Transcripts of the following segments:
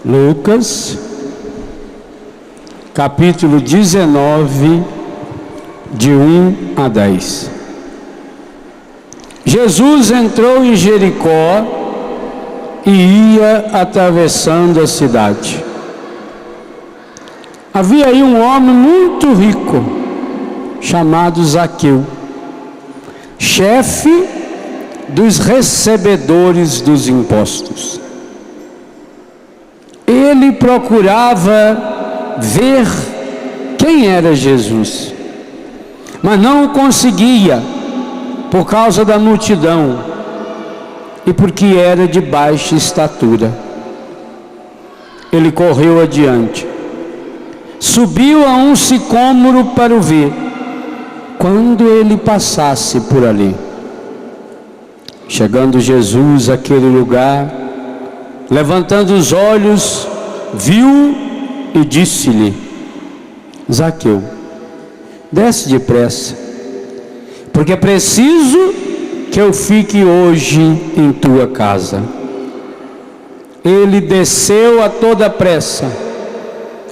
Lucas, capítulo 19, de 1 a 10. Jesus entrou em Jericó e ia atravessando a cidade. Havia aí um homem muito rico, chamado Zaqueu, chefe dos recebedores dos impostos. Ele procurava ver quem era Jesus, mas não o conseguia por causa da multidão e porque era de baixa estatura. Ele correu adiante, subiu a um sicômoro para o ver, quando ele passasse por ali. Chegando Jesus àquele lugar, levantando os olhos, viu e disse-lhe: Zaqueu, desce depressa, porque é preciso que eu fique hoje em tua casa. Ele desceu a toda pressa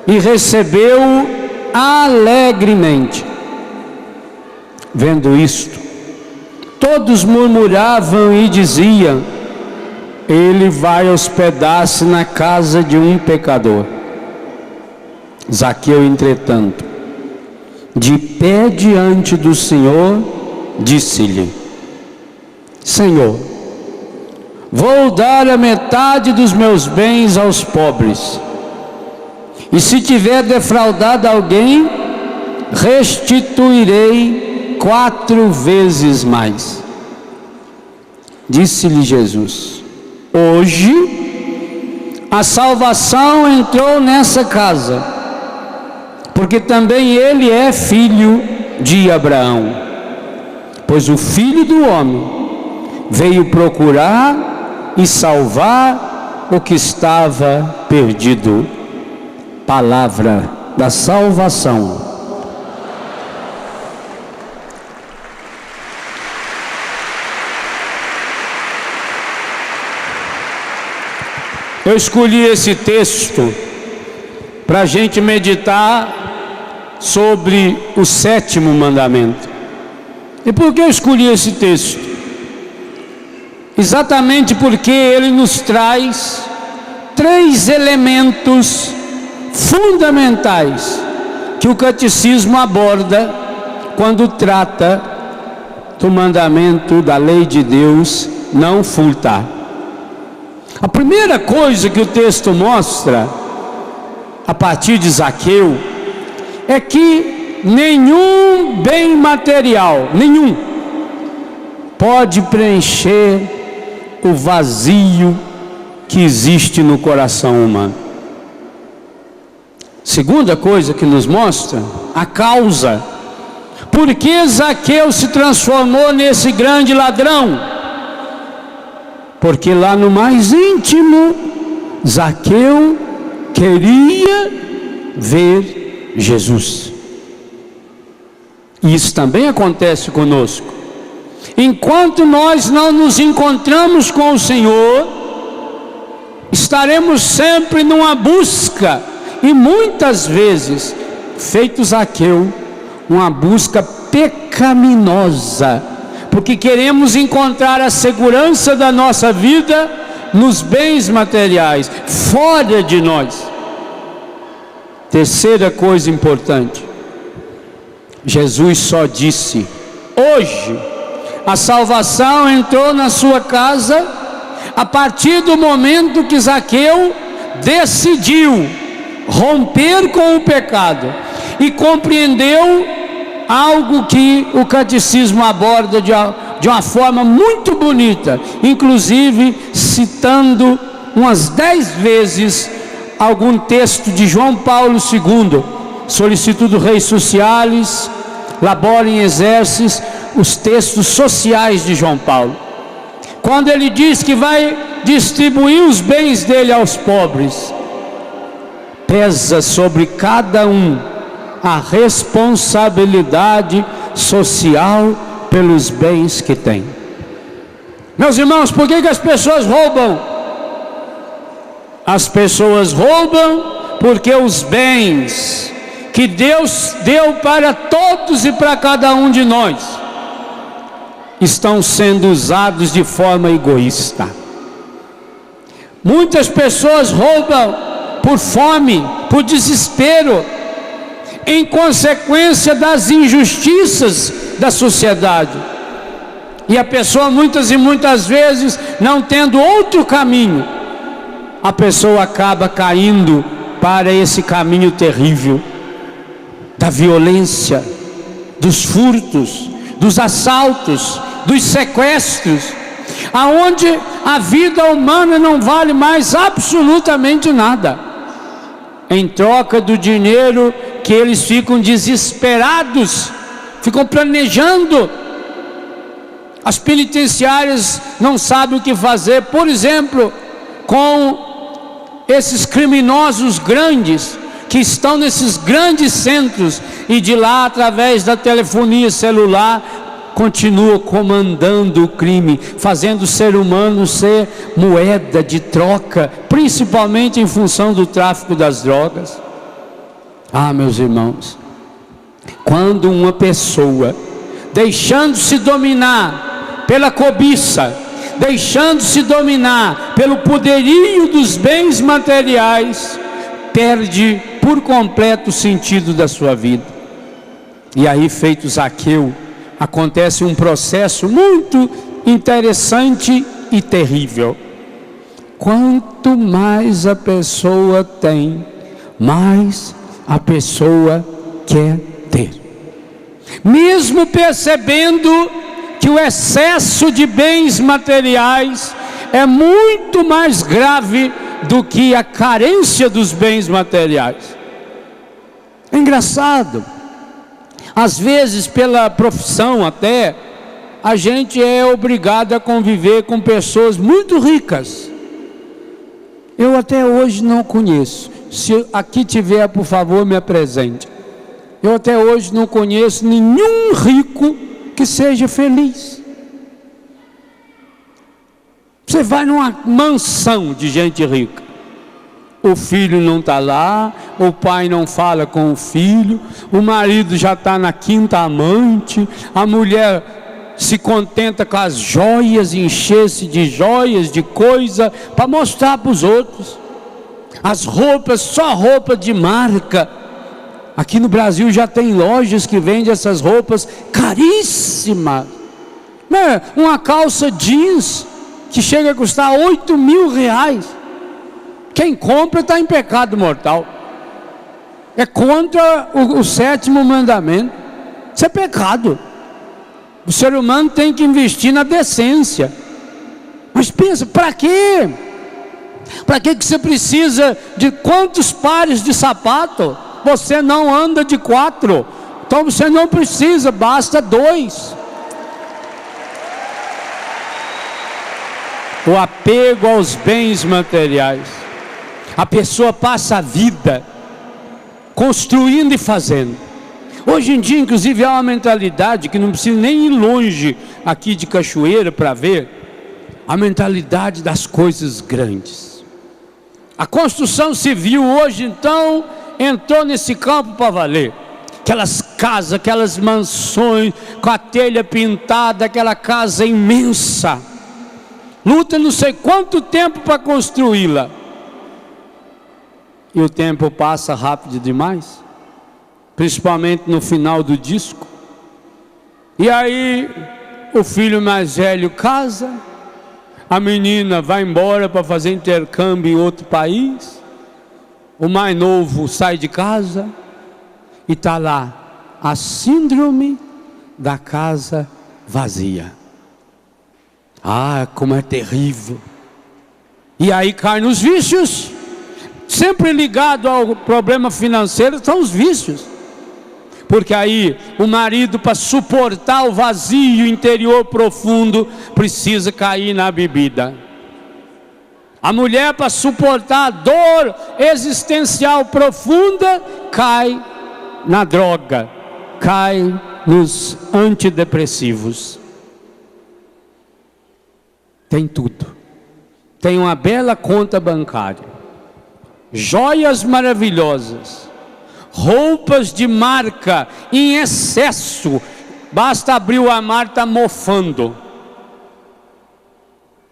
e recebeu-o alegremente. Vendo isto, todos murmuravam e diziam: ele vai hospedar-se na casa de um pecador. Zaqueu, entretanto, de pé diante do Senhor, disse-lhe: Senhor, vou dar a metade dos meus bens aos pobres, e se tiver defraudado alguém, restituirei 4 vezes mais. Disse-lhe Jesus: hoje a salvação entrou nessa casa, porque também ele é filho de Abraão, pois o Filho do Homem veio procurar e salvar o que estava perdido. Palavra da salvação. Eu escolhi esse texto para a gente meditar sobre o 7º mandamento. E por que eu escolhi esse texto? Exatamente porque ele nos traz 3 elementos fundamentais que o catecismo aborda quando trata do mandamento da lei de Deus, não furtar. A primeira coisa que o texto mostra, a partir de Zaqueu, é que nenhum bem material, nenhum, pode preencher o vazio que existe no coração humano. Segunda coisa que nos mostra, a causa. Por que Zaqueu se transformou nesse grande ladrão? Porque lá no mais íntimo, Zaqueu queria ver Jesus. E isso também acontece conosco. Enquanto nós não nos encontramos com o Senhor, estaremos sempre numa busca, e muitas vezes, feito Zaqueu, uma busca pecaminosa, porque queremos encontrar a segurança da nossa vida nos bens materiais, fora de nós. Terceira coisa importante, Jesus só disse: hoje a salvação entrou na sua casa a partir do momento que Zaqueu decidiu romper com o pecado e compreendeu algo que o catecismo aborda de uma forma muito bonita, inclusive citando umas 10 vezes algum texto de João Paulo II, Solicitudo Rei Socialis, Laborem Exercis, os textos sociais de João Paulo. Quando ele diz que vai distribuir os bens dele aos pobres, pesa sobre cada um a responsabilidade social pelos bens que tem. Meus irmãos, por que as pessoas roubam? As pessoas roubam porque os bens que Deus deu para todos e para cada um de nós estão sendo usados de forma egoísta. Muitas pessoas roubam por fome, por desespero, em consequência das injustiças da sociedade. E a pessoa muitas e muitas vezes, não tendo outro caminho, a pessoa acaba caindo para esse caminho terrível da violência, dos furtos, dos assaltos, dos sequestros, aonde a vida humana não vale mais absolutamente nada, em troca do dinheiro que eles ficam desesperados, ficam planejando. As penitenciárias não sabem o que fazer, por exemplo, com esses criminosos grandes que estão nesses grandes centros, e de lá, através da telefonia celular, continua comandando o crime, fazendo o ser humano ser moeda de troca, principalmente em função do tráfico das drogas. Ah, meus irmãos, quando uma pessoa, deixando-se dominar pela cobiça, deixando-se dominar pelo poderio dos bens materiais, perde por completo o sentido da sua vida. E aí, feito Zaqueu, acontece um processo muito interessante e terrível. Quanto mais a pessoa tem, mais a pessoa quer ter, mesmo percebendo que o excesso de bens materiais é muito mais grave do que a carência dos bens materiais. É engraçado, às vezes pela profissão até, a gente é obrigado a conviver com pessoas muito ricas. Eu até hoje não conheço, se aqui tiver, por favor, me apresente. Eu até hoje não conheço nenhum rico que seja feliz. Você vai numa mansão de gente rica, o filho não está lá, o pai não fala com o filho, o marido já está na quinta amante, a mulher se contenta com as joias, encher-se de joias, de coisa, para mostrar para os outros. As roupas, só roupa de marca. Aqui no Brasil já tem lojas que vendem essas roupas caríssimas, né? Uma calça jeans que chega a custar R$8.000. Quem compra está em pecado mortal. É contra o 7º mandamento. Isso é pecado. O ser humano tem que investir na decência. Mas pensa, para quê? Para que você precisa de quantos pares de sapato? Você não anda de 4, então você não precisa, basta 2. O apego aos bens materiais. A pessoa passa a vida construindo e fazendo. Hoje em dia, inclusive, há uma mentalidade que não precisa nem ir longe aqui de Cachoeira para ver, a mentalidade das coisas grandes. A construção civil hoje, então, entrou nesse campo para valer. Aquelas casas, aquelas mansões com a telha pintada, aquela casa imensa, luta não sei quanto tempo para construí-la, e o tempo passa rápido demais, principalmente no final do disco. E aí o filho mais velho casa, a menina vai embora para fazer intercâmbio em outro país, o mais novo sai de casa e está lá a síndrome da casa vazia. Ah, como é terrível. E aí cai nos vícios. Sempre ligado ao problema financeiro são os vícios. Porque aí o marido, para suportar o vazio interior profundo, precisa cair na bebida. A mulher, para suportar a dor existencial profunda, cai na droga, cai nos antidepressivos. Tem tudo. Tem uma bela conta bancária, joias maravilhosas, roupas de marca em excesso, basta abrir o armário, está mofando,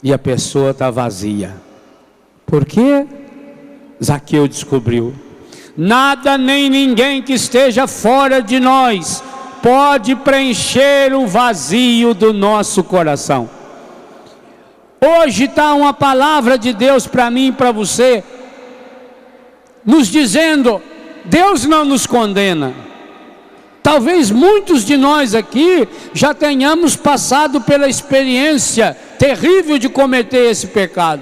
e a pessoa está vazia. Por quê? Zaqueu descobriu: nada nem ninguém que esteja fora de nós pode preencher o vazio do nosso coração. Hoje está uma palavra de Deus para mim e para você, nos dizendo: Deus não nos condena. Talvez muitos de nós aqui já tenhamos passado pela experiência terrível de cometer esse pecado,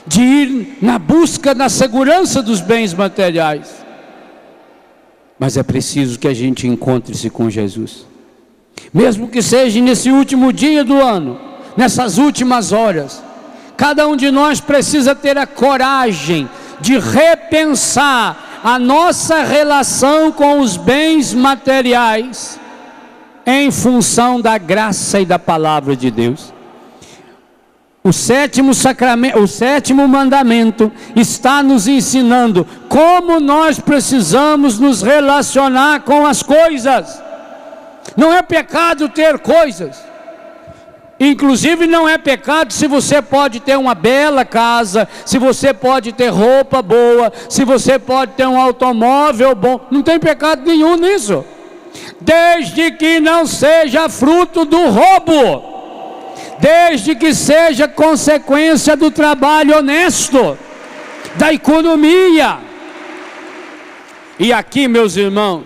de ir na busca da segurança dos bens materiais. Mas é preciso que a gente encontre-se com Jesus, mesmo que seja nesse último dia do ano, nessas últimas horas. Cada um de nós precisa ter a coragem de repensar a nossa relação com os bens materiais em função da graça e da palavra de Deus. O sétimo mandamento está nos ensinando como nós precisamos nos relacionar com as coisas. Não é pecado ter coisas. Inclusive não é pecado se você pode ter uma bela casa, se você pode ter roupa boa, se você pode ter um automóvel bom. Não tem pecado nenhum nisso, desde que não seja fruto do roubo, desde que seja consequência do trabalho honesto, da economia. E aqui, meus irmãos,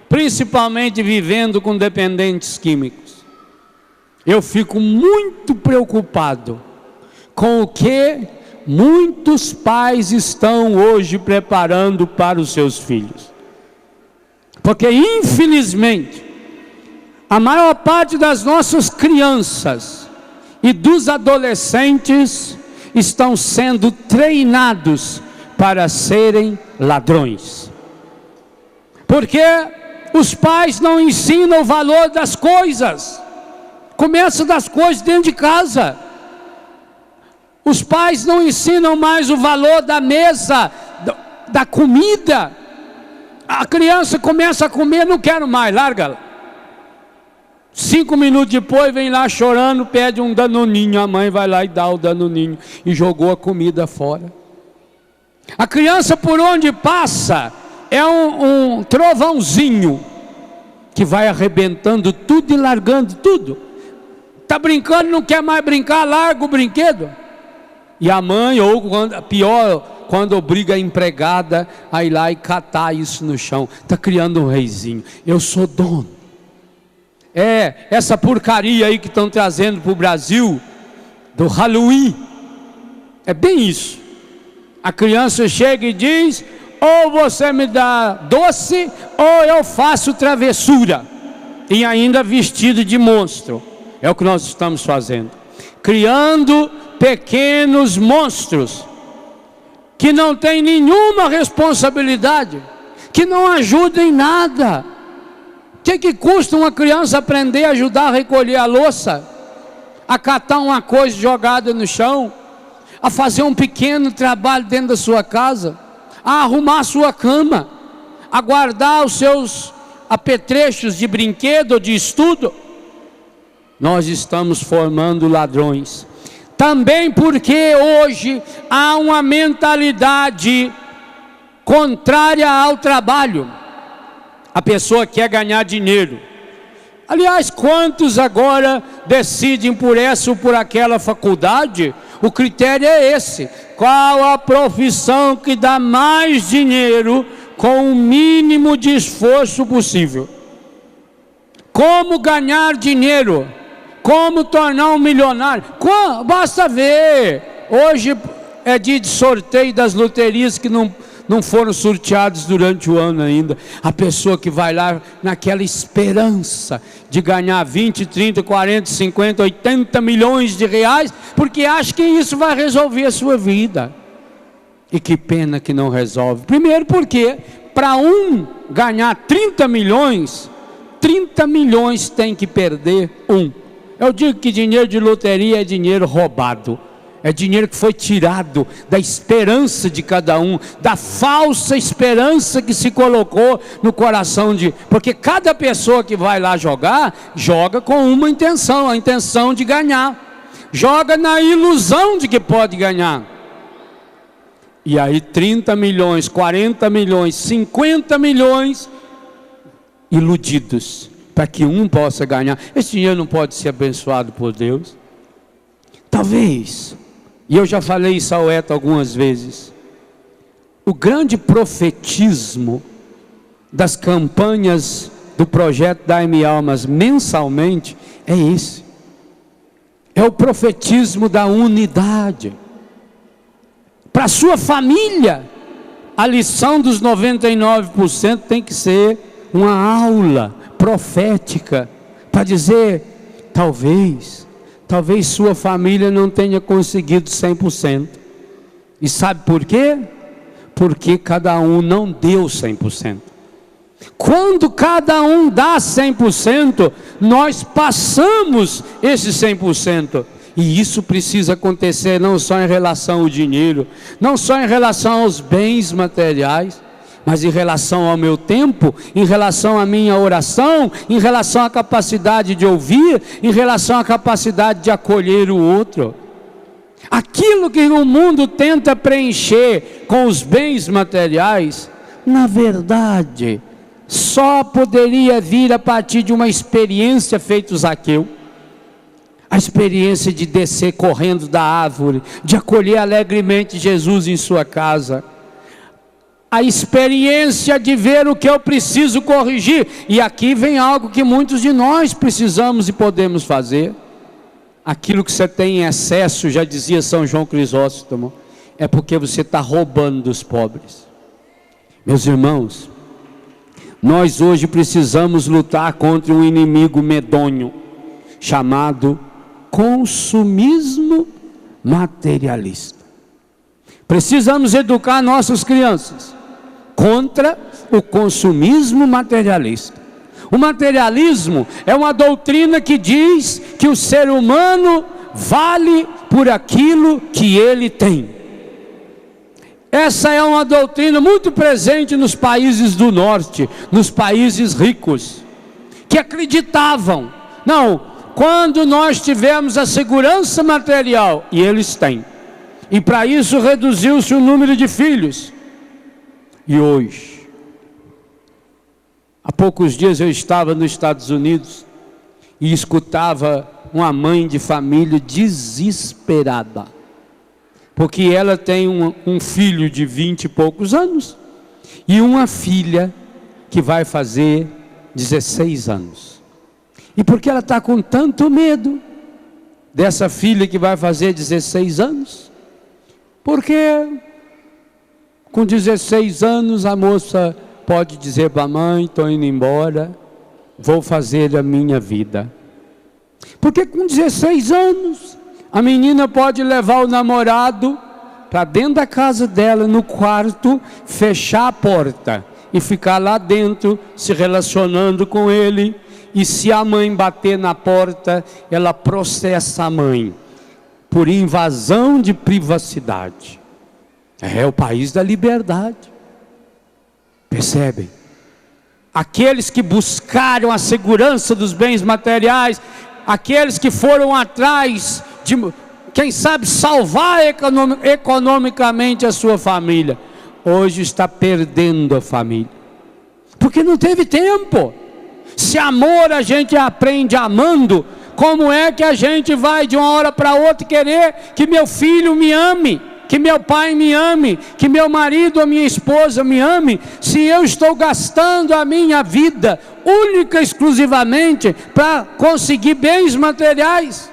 principalmente vivendo com dependentes químicos, eu fico muito preocupado com o que muitos pais estão hoje preparando para os seus filhos. Porque infelizmente, a maior parte das nossas crianças e dos adolescentes estão sendo treinados para serem ladrões. Porque os pais não ensinam o valor das coisas. Começa das coisas dentro de casa. Os pais não ensinam mais o valor da mesa, da comida. A criança começa a comer, não quero mais, larga. 5 minutos depois vem lá chorando, pede um danoninho. A mãe vai lá e dá o danoninho e jogou a comida fora. A criança, por onde passa, é um trovãozinho que vai arrebentando tudo e largando tudo. Está brincando, não quer mais brincar, larga o brinquedo. E a mãe, ou pior, quando obriga a empregada a ir lá e catar isso no chão, está criando um reizinho. Eu sou dono. Essa porcaria aí que estão trazendo para o Brasil, do Halloween, é bem isso. A criança chega e diz: ou você me dá doce, ou eu faço travessura. E ainda vestido de monstro. É o que nós estamos fazendo, criando pequenos monstros, que não têm nenhuma responsabilidade, que não ajudam em nada. O que custa uma criança aprender a ajudar a recolher a louça, a catar uma coisa jogada no chão, a fazer um pequeno trabalho dentro da sua casa, a arrumar a sua cama, a guardar os seus apetrechos de brinquedo ou de estudo? Nós estamos formando ladrões. Também porque hoje há uma mentalidade contrária ao trabalho. A pessoa quer ganhar dinheiro. Aliás, quantos agora decidem por essa ou por aquela faculdade? O critério é esse: qual a profissão que dá mais dinheiro com o mínimo de esforço possível? Como ganhar dinheiro? Como tornar um milionário? Basta ver. Hoje é dia de sorteio das loterias que não foram sorteados durante o ano ainda. A pessoa que vai lá naquela esperança de ganhar 20, 30, 40, 50, 80 milhões de reais, porque acha que isso vai resolver a sua vida. E que pena que não resolve. Primeiro porque para um ganhar 30 milhões tem que perder um. Eu digo que dinheiro de loteria é dinheiro roubado, É dinheiro que foi tirado da esperança de cada um, da falsa esperança que se colocou no coração de... Porque cada pessoa que vai lá jogar, joga com uma intenção, a intenção de ganhar. Joga na ilusão de que pode ganhar. E aí 30 milhões, 40 milhões, 50 milhões iludidos, para que um possa ganhar. Esse dinheiro não pode ser abençoado por Deus? Talvez... E eu já falei isso ao Eto algumas vezes. O grande profetismo das campanhas do projeto Dai-me Almas mensalmente é esse. É o profetismo da unidade. Para a sua família, a lição dos 99% tem que ser uma aula profética para dizer, talvez sua família não tenha conseguido 100%. E sabe por quê? Porque cada um não deu 100%. Quando cada um dá 100%, nós passamos esse 100%. E isso precisa acontecer não só em relação ao dinheiro, não só em relação aos bens materiais, mas em relação ao meu tempo, em relação à minha oração, em relação à capacidade de ouvir, em relação à capacidade de acolher o outro. Aquilo que o mundo tenta preencher com os bens materiais, na verdade, só poderia vir a partir de uma experiência feita Zaqueu. A experiência de descer correndo da árvore, de acolher alegremente Jesus em sua casa. A experiência de ver o que eu preciso corrigir. E aqui vem algo que muitos de nós precisamos e podemos fazer. Aquilo que você tem em excesso, já dizia São João Crisóstomo, é porque você está roubando dos pobres. Meus irmãos, nós hoje precisamos lutar contra um inimigo medonho, chamado consumismo materialista. Precisamos educar nossas crianças contra o consumismo materialista. O materialismo é uma doutrina que diz que o ser humano vale por aquilo que ele tem. Essa é uma doutrina muito presente nos países do norte, nos países ricos, que acreditavam, não, quando nós tivermos a segurança material, e eles têm, e para isso reduziu-se o número de filhos. E hoje, há poucos dias eu estava nos Estados Unidos e escutava uma mãe de família desesperada, porque ela tem um filho de 20 e poucos anos e uma filha que vai fazer 16 anos. E por que ela está com tanto medo dessa filha que vai fazer 16 anos? Porque com 16 anos a moça pode dizer para a mãe, estou indo embora, vou fazer a minha vida. Porque com 16 anos a menina pode levar o namorado para dentro da casa dela, no quarto, fechar a porta e ficar lá dentro se relacionando com ele. E se a mãe bater na porta, ela processa a mãe por invasão de privacidade. É o país da liberdade. Percebem? Aqueles que buscaram a segurança dos bens materiais, aqueles que foram atrás de, quem sabe, salvar economicamente a sua família, hoje está perdendo a família, porque não teve tempo. Se amor a gente aprende amando, como é que a gente vai de uma hora para outra querer que meu filho me ame, que meu pai me ame, que meu marido ou minha esposa me ame, se eu estou gastando a minha vida única e exclusivamente para conseguir bens materiais,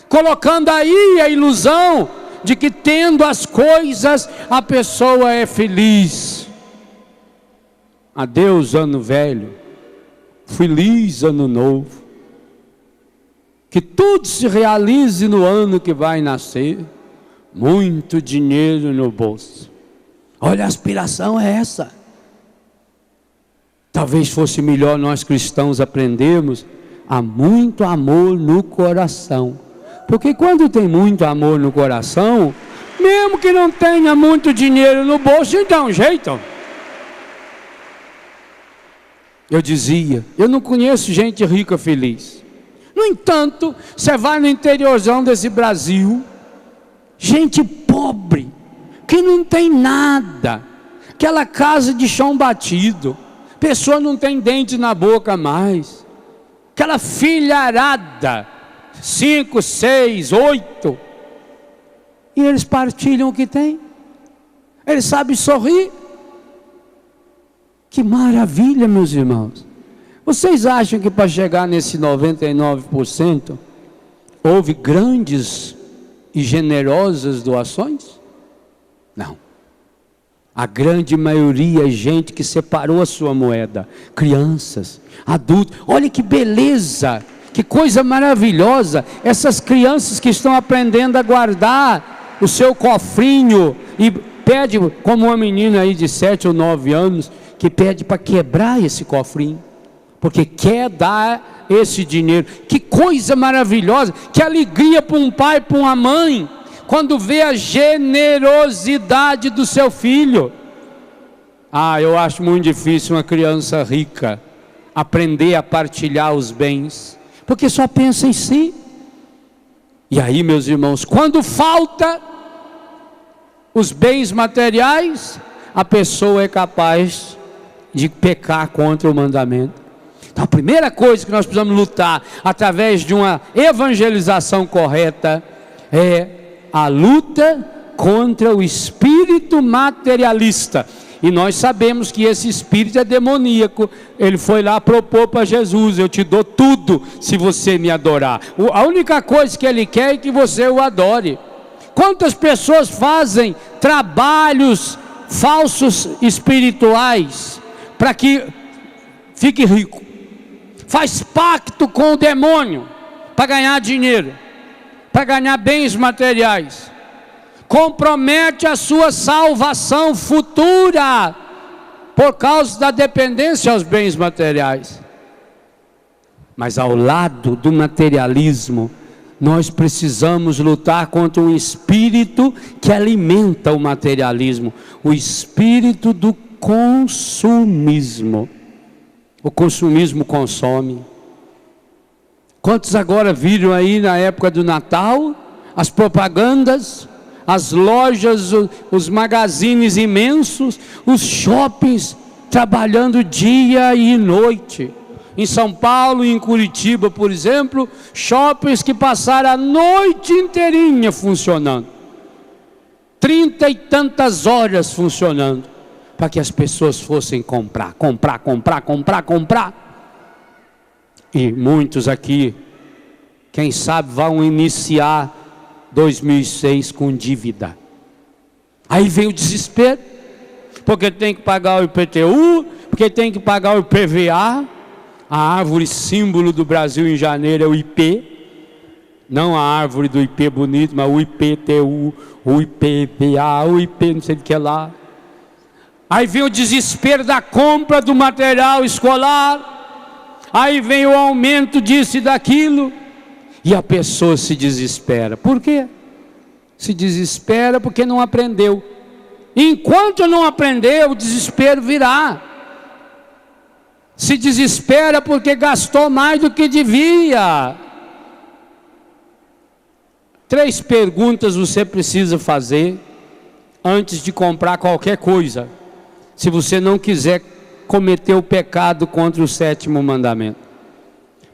colocando aí a ilusão de que tendo as coisas a pessoa é feliz. Adeus ano velho, feliz ano novo, que tudo se realize no ano que vai nascer, muito dinheiro no bolso. Olha, a aspiração é essa. Talvez fosse melhor nós cristãos aprendermos a muito amor no coração, Porque quando tem muito amor no coração, mesmo que não tenha muito dinheiro no bolso, dá um jeito. Eu dizia, eu não conheço gente rica feliz. No entanto, você vai no interiorzão desse Brasil, gente pobre, que não tem nada, aquela casa de chão batido, pessoa não tem dente na boca mais, aquela filharada, 5, 6, 8, e eles partilham o que tem, eles sabem sorrir. Que maravilha, meus irmãos. Vocês acham que para chegar nesse 99%, houve grandes e generosas doações? Não. A grande maioria é gente que separou a sua moeda. Crianças, adultos. Olha que beleza, que coisa maravilhosa. Essas crianças que estão aprendendo a guardar o seu cofrinho. E pede, como uma menina aí de 7 ou 9 anos, que pede para quebrar esse cofrinho, porque quer dar esse dinheiro. Que coisa maravilhosa, que alegria para um pai, para uma mãe, quando vê a generosidade do seu filho. Eu acho muito difícil uma criança rica aprender a partilhar os bens, porque só pensa em si. E aí, meus irmãos, quando falta os bens materiais, a pessoa é capaz de pecar contra o mandamento. Então a primeira coisa que nós precisamos lutar, através de uma evangelização correta, é a luta contra o espírito materialista. E nós sabemos que esse espírito é demoníaco. Ele foi lá propor para Jesus: eu te dou tudo se você me adorar. A única coisa que ele quer é que você o adore. Quantas pessoas fazem trabalhos falsos espirituais para que fique rico? Faz pacto com o demônio para ganhar dinheiro, para ganhar bens materiais, compromete a sua salvação futura por causa da dependência aos bens materiais. Mas ao lado do materialismo, nós precisamos lutar contra um espírito que alimenta o materialismo, o espírito do consumismo. O consumismo consome. Quantos agora viram aí na época do Natal as propagandas, as lojas, os magazines imensos, os shoppings trabalhando dia e noite? Em São Paulo e em Curitiba, por exemplo, shoppings que passaram a noite inteirinha funcionando, 30 e tantas horas funcionando, para que as pessoas fossem comprar. E muitos aqui, quem sabe, vão iniciar 2006 com dívida. Aí vem o desespero, porque tem que pagar o IPTU, porque tem que pagar o IPVA. A árvore símbolo do Brasil em janeiro é o IP, não a árvore do IP bonito, mas o IPTU, o IPVA, o IP não sei o que lá. Aí vem o desespero da compra do material escolar, aí vem o aumento disso e daquilo, e a pessoa se desespera. Por quê? Se desespera porque não aprendeu. Enquanto não aprender, o desespero virá. Se desespera porque gastou mais do que devia. 3 perguntas você precisa fazer antes de comprar qualquer coisa, se você não quiser cometer o pecado contra o 7º mandamento.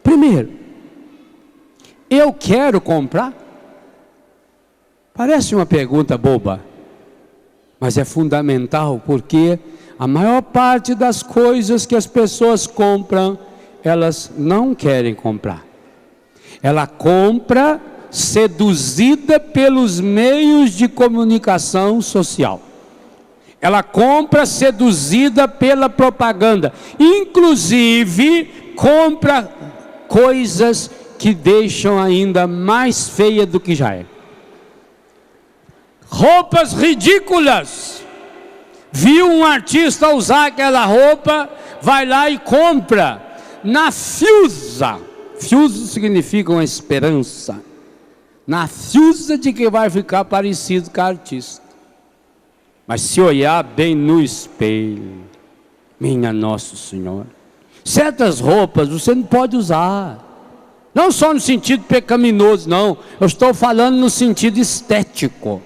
Primeiro, eu quero comprar? Parece uma pergunta boba, mas é fundamental, porque a maior parte das coisas que as pessoas compram, elas não querem comprar. Ela compra seduzida pelos meios de comunicação social. Ela compra seduzida pela propaganda. Inclusive, compra coisas que deixam ainda mais feia do que já é. Roupas ridículas. Viu um artista usar aquela roupa, vai lá e compra na Fiusa. Fiusa significa uma esperança. na fiusa de que vai ficar parecido com a artista. Mas se olhar bem no espelho, minha Nossa Senhora, certas roupas você não pode usar. Não só no sentido pecaminoso, não. Eu estou falando no sentido estético.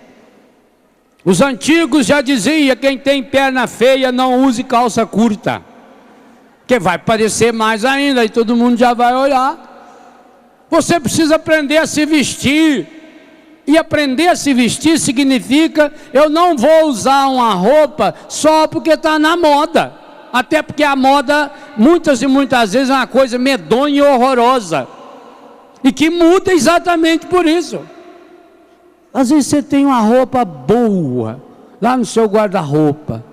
Os antigos já diziam: quem tem perna feia não use calça curta, que vai parecer mais ainda, e todo mundo já vai olhar. Você precisa aprender a se vestir. E aprender a se vestir significa: eu não vou usar uma roupa só porque está na moda. Até porque a moda, muitas e muitas vezes, é uma coisa medonha e horrorosa, e que muda exatamente por isso. Às vezes você tem uma roupa boa lá no seu guarda-roupa,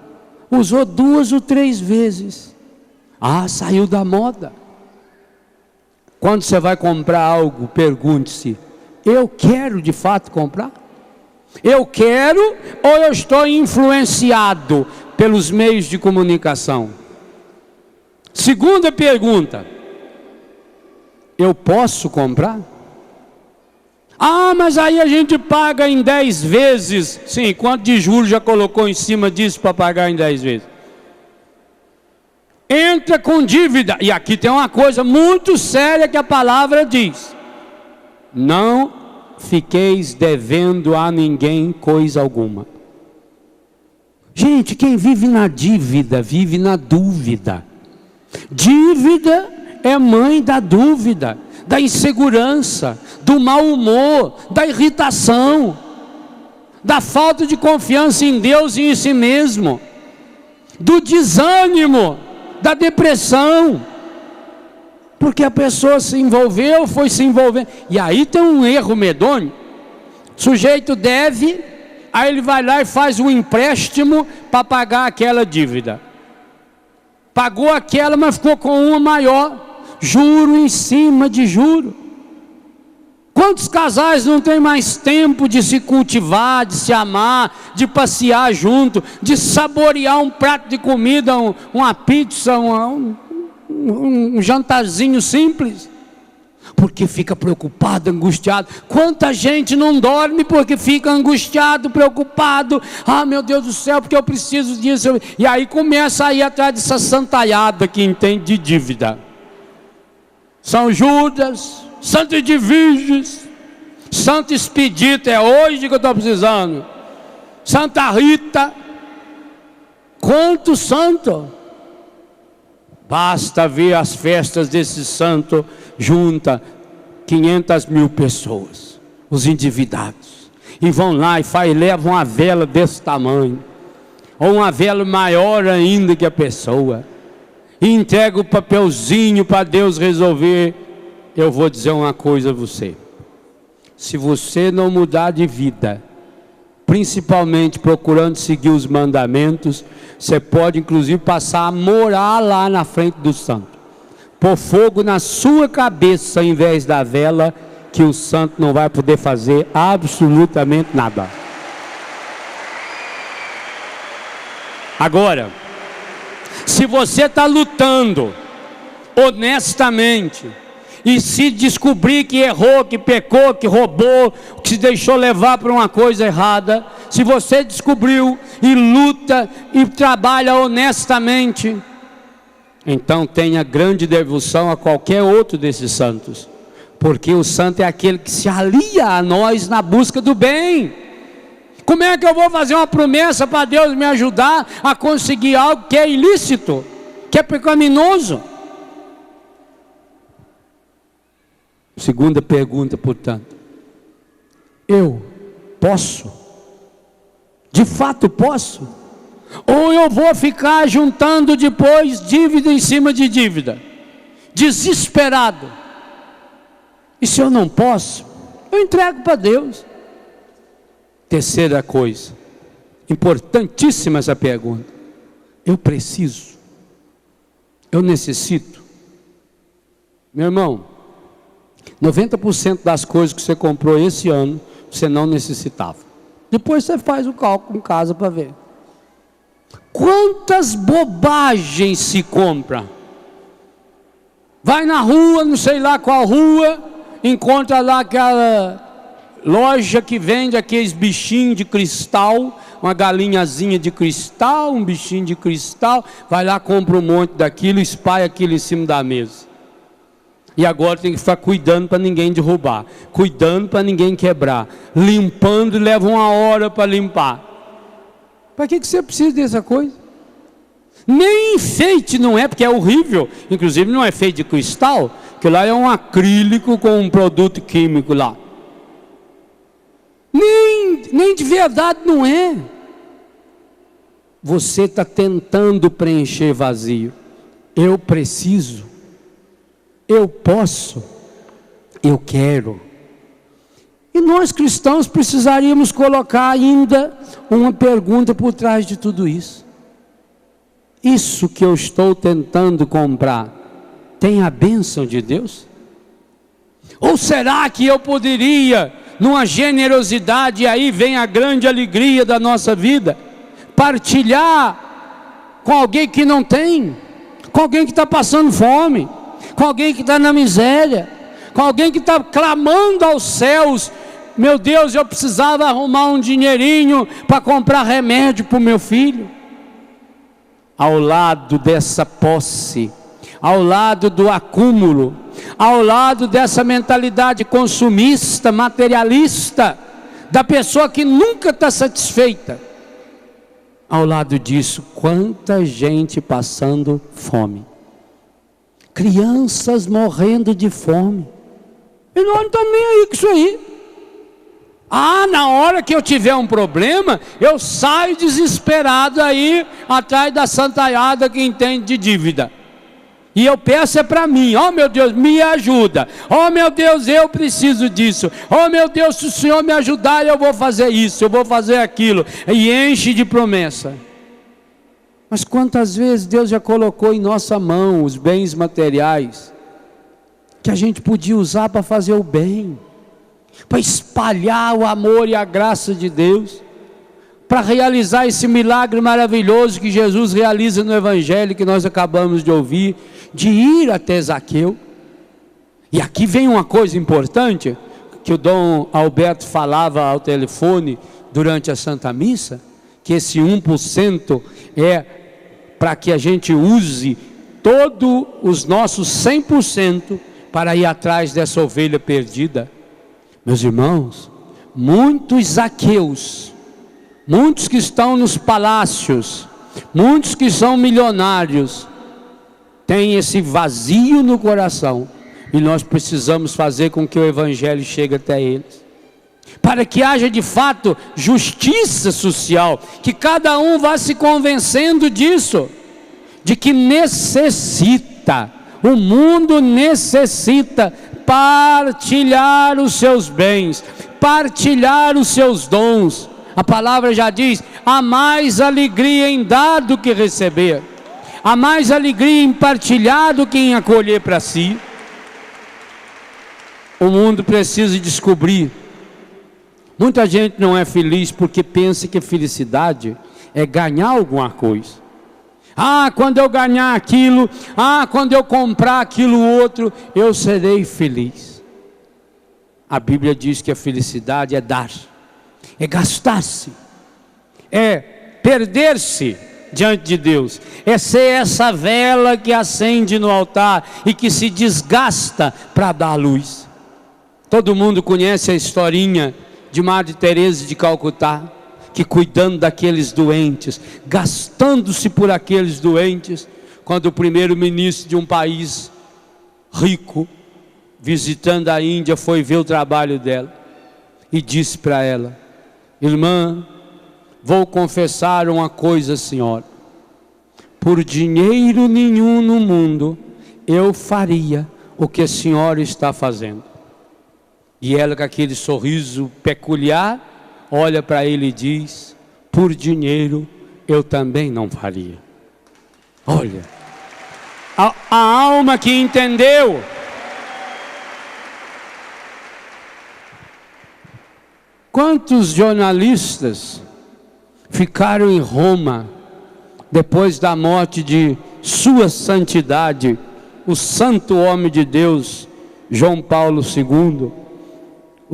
usou 2 ou 3 vezes, saiu da moda. Quando você vai comprar algo, pergunte-se: eu quero de fato comprar? Eu quero, ou eu estou influenciado pelos meios de comunicação? Segunda pergunta: eu posso comprar? Mas aí a gente paga em 10 vezes. Sim, quanto de juros já colocou em cima disso para pagar em 10 vezes? Entra com dívida. E aqui tem uma coisa muito séria que a palavra diz: não fiqueis devendo a ninguém coisa alguma. Gente, quem vive na dívida, vive na dúvida. Dívida é mãe da dúvida, da insegurança, do mau humor, da irritação, da falta de confiança em Deus e em si mesmo, do desânimo, da depressão, porque a pessoa se envolveu, foi se envolvendo. E aí tem um erro medonho. O sujeito deve, aí ele vai lá e faz um empréstimo para pagar aquela dívida. Pagou aquela, mas ficou com uma maior, juro em cima de juro. Quantos casais não têm mais tempo de se cultivar, de se amar, de passear junto, de saborear um prato de comida, uma pizza, um jantarzinho simples? Porque fica preocupado, angustiado. Quanta gente não dorme porque fica angustiado, preocupado. Meu Deus do céu, porque eu preciso disso. E aí começa a ir atrás dessa santalhada que entende de dívida. São Judas, Santo Edviges, Santo Expedito, é hoje que eu estou precisando. Santa Rita. Quanto santo! Basta ver as festas desse santo, junta 500 mil pessoas, os endividados, e vão lá e levam uma vela desse tamanho, ou uma vela maior ainda que a pessoa, e entrega o papelzinho para Deus resolver. Eu vou dizer uma coisa a você: se você não mudar de vida, principalmente procurando seguir os mandamentos, você pode inclusive passar a morar lá na frente do santo, pôr fogo na sua cabeça em vez da vela, que o santo não vai poder fazer absolutamente nada. Agora, se você está lutando honestamente, e se descobrir que errou, que pecou, que roubou, que se deixou levar por uma coisa errada, se você descobriu e luta e trabalha honestamente, então tenha grande devoção a qualquer outro desses santos, porque o santo é aquele que se alia a nós na busca do bem. Como é que eu vou fazer uma promessa para Deus me ajudar a conseguir algo que é ilícito, que é pecaminoso? Segunda pergunta, portanto: eu posso? De fato posso? Ou eu vou ficar juntando depois dívida em cima de dívida, desesperado? E se eu não posso, eu entrego para Deus. Terceira coisa, importantíssima essa pergunta: eu preciso? Eu necessito? Meu irmão, 90% das coisas que você comprou esse ano, você não necessitava. Depois você faz o cálculo em casa para ver. Quantas bobagens se compra? Vai na rua, não sei lá qual rua, encontra lá aquela loja que vende aqueles bichinhos de cristal, uma galinhazinha de cristal, um bichinho de cristal, vai lá, compra um monte daquilo, espalha aquilo em cima da mesa. E agora tem que ficar cuidando para ninguém derrubar, cuidando para ninguém quebrar, limpando, leva uma hora para limpar. Para que você precisa dessa coisa? Nem enfeite não é, porque é horrível. Inclusive não é feito de cristal, que lá é um acrílico com um produto químico lá. Nem de verdade não é. Você está tentando preencher vazio. Eu preciso, eu posso, eu quero. E nós cristãos precisaríamos colocar ainda uma pergunta por trás de tudo isso. Isso que eu estou tentando comprar, tem a bênção de Deus? Ou será que eu poderia, numa generosidade, e aí vem a grande alegria da nossa vida, partilhar com alguém que não tem, com alguém que está passando fome, com alguém que está na miséria, com alguém que está clamando aos céus: meu Deus, eu precisava arrumar um dinheirinho para comprar remédio para o meu filho. Ao lado dessa posse, ao lado do acúmulo, ao lado dessa mentalidade consumista, materialista, da pessoa que nunca está satisfeita, ao lado disso, quanta gente passando fome, crianças morrendo de fome, e nós não estamos nem aí com isso aí. Na hora que eu tiver um problema, eu saio desesperado aí, atrás da santaiada que entende de dívida, e eu peço é para mim: oh meu Deus, me ajuda, oh meu Deus, eu preciso disso, oh meu Deus, se o Senhor me ajudar, eu vou fazer isso, eu vou fazer aquilo, e enche de promessa. Mas quantas vezes Deus já colocou em nossa mão os bens materiais, que a gente podia usar para fazer o bem, para espalhar o amor e a graça de Deus, para realizar esse milagre maravilhoso que Jesus realiza no Evangelho que nós acabamos de ouvir, de ir até Zaqueu. E aqui vem uma coisa importante, que o Dom Alberto falava ao telefone durante a Santa Missa, que esse 1% é para que a gente use todos os nossos 100% para ir atrás dessa ovelha perdida. Meus irmãos, muitos Zaqueus, muitos que estão nos palácios, muitos que são milionários, têm esse vazio no coração, e nós precisamos fazer com que o Evangelho chegue até eles, para que haja de fato justiça social, que cada um vá se convencendo disso, de que necessita, o mundo necessita partilhar os seus bens, partilhar os seus dons. A palavra já diz: há mais alegria em dar do que receber, há mais alegria em partilhar do que em acolher para si. O mundo precisa descobrir. Muita gente não é feliz porque pensa que felicidade é ganhar alguma coisa. Quando eu ganhar aquilo, quando eu comprar aquilo outro, eu serei feliz. A Bíblia diz que a felicidade é dar, é gastar-se, é perder-se diante de Deus, é ser essa vela que acende no altar e que se desgasta para dar luz. Todo mundo conhece a historinha de Madre Teresa de Calcutá, que cuidando daqueles doentes, gastando-se por aqueles doentes, quando o primeiro-ministro de um país rico, visitando a Índia, foi ver o trabalho dela, e disse para ela: irmã, vou confessar uma coisa, senhora, por dinheiro nenhum no mundo, eu faria o que a senhora está fazendo. E ela, com aquele sorriso peculiar, olha para ele e diz: por dinheiro eu também não faria. Olha, a alma que entendeu. Quantos jornalistas ficaram em Roma depois da morte de sua santidade, o santo homem de Deus, João Paulo II?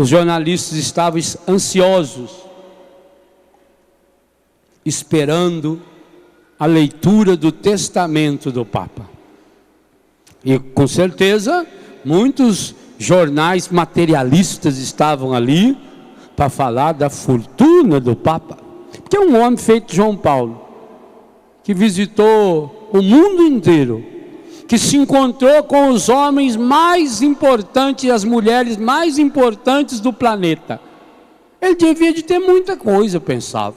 Os jornalistas estavam ansiosos, esperando a leitura do testamento do Papa. E com certeza, muitos jornais materialistas estavam ali para falar da fortuna do Papa. Porque é um homem feito João Paulo, que visitou o mundo inteiro, que se encontrou com os homens mais importantes e as mulheres mais importantes do planeta. Ele devia de ter muita coisa, eu pensava.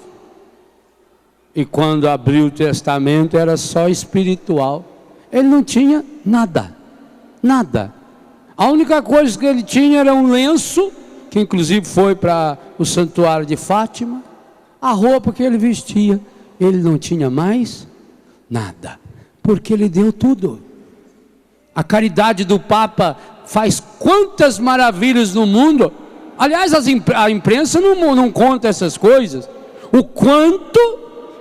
E quando abriu o testamento era só espiritual. Ele não tinha nada, nada. A única coisa que ele tinha era um lenço, que inclusive foi para o santuário de Fátima, a roupa que ele vestia. Ele não tinha mais nada, porque ele deu tudo. A caridade do Papa faz quantas maravilhas no mundo. Aliás, a imprensa não conta essas coisas. O quanto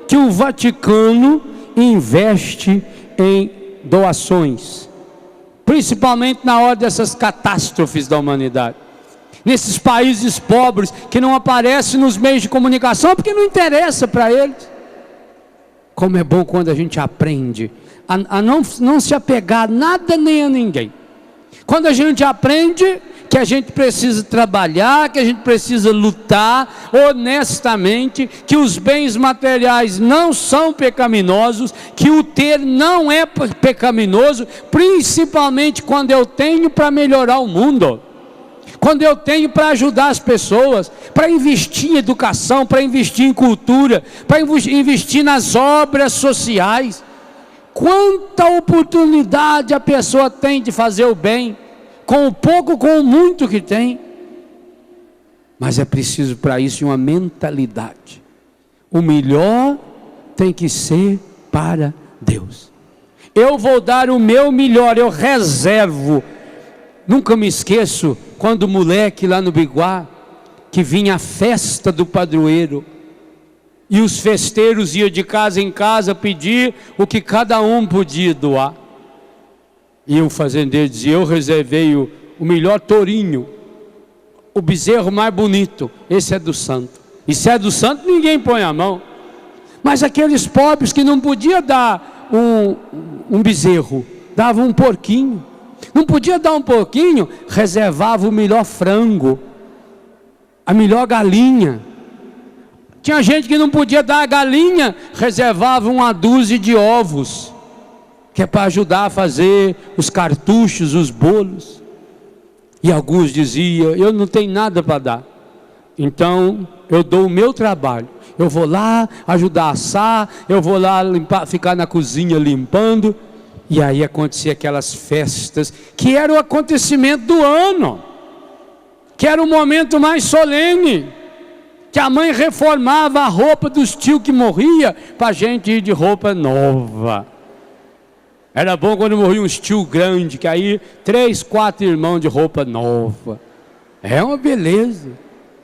que o Vaticano investe em doações, principalmente na hora dessas catástrofes da humanidade. Nesses países pobres que não aparecem nos meios de comunicação porque não interessa para eles. Como é bom quando a gente aprende a não se apegar a nada nem a ninguém. Quando a gente aprende que a gente precisa trabalhar, que a gente precisa lutar honestamente, que os bens materiais não são pecaminosos, que o ter não é pecaminoso, principalmente quando eu tenho para melhorar o mundo, quando eu tenho para ajudar as pessoas, para investir em educação, para investir em cultura, para investir nas obras sociais. Quanta oportunidade a pessoa tem de fazer o bem, com o pouco, com o muito que tem. Mas é preciso para isso uma mentalidade. O melhor tem que ser para Deus. Eu vou dar o meu melhor, eu reservo. Nunca me esqueço quando o moleque lá no Biguá, que vinha a festa do padroeiro, e os festeiros iam de casa em casa pedir o que cada um podia doar. E o fazendeiro dizia: eu reservei o melhor tourinho, o bezerro mais bonito, esse é do santo. E se é do santo, ninguém põe a mão. Mas aqueles pobres que não podiam dar um bezerro, davam um porquinho. Não podia dar um porquinho, reservava o melhor frango, a melhor galinha. Tinha gente que não podia dar a galinha, reservava uma dúzia de ovos, que é para ajudar a fazer os cartuchos, os bolos. E alguns diziam: eu não tenho nada para dar, então eu dou o meu trabalho. Eu vou lá ajudar a assar, eu vou lá limpar, ficar na cozinha limpando. E aí acontecia aquelas festas, que era o acontecimento do ano, que era o momento mais solene, que a mãe reformava a roupa dos tios que morria, para a gente ir de roupa nova. Era bom quando morria uns tio grande, que aí 3, 4 irmãos de roupa nova. É uma beleza.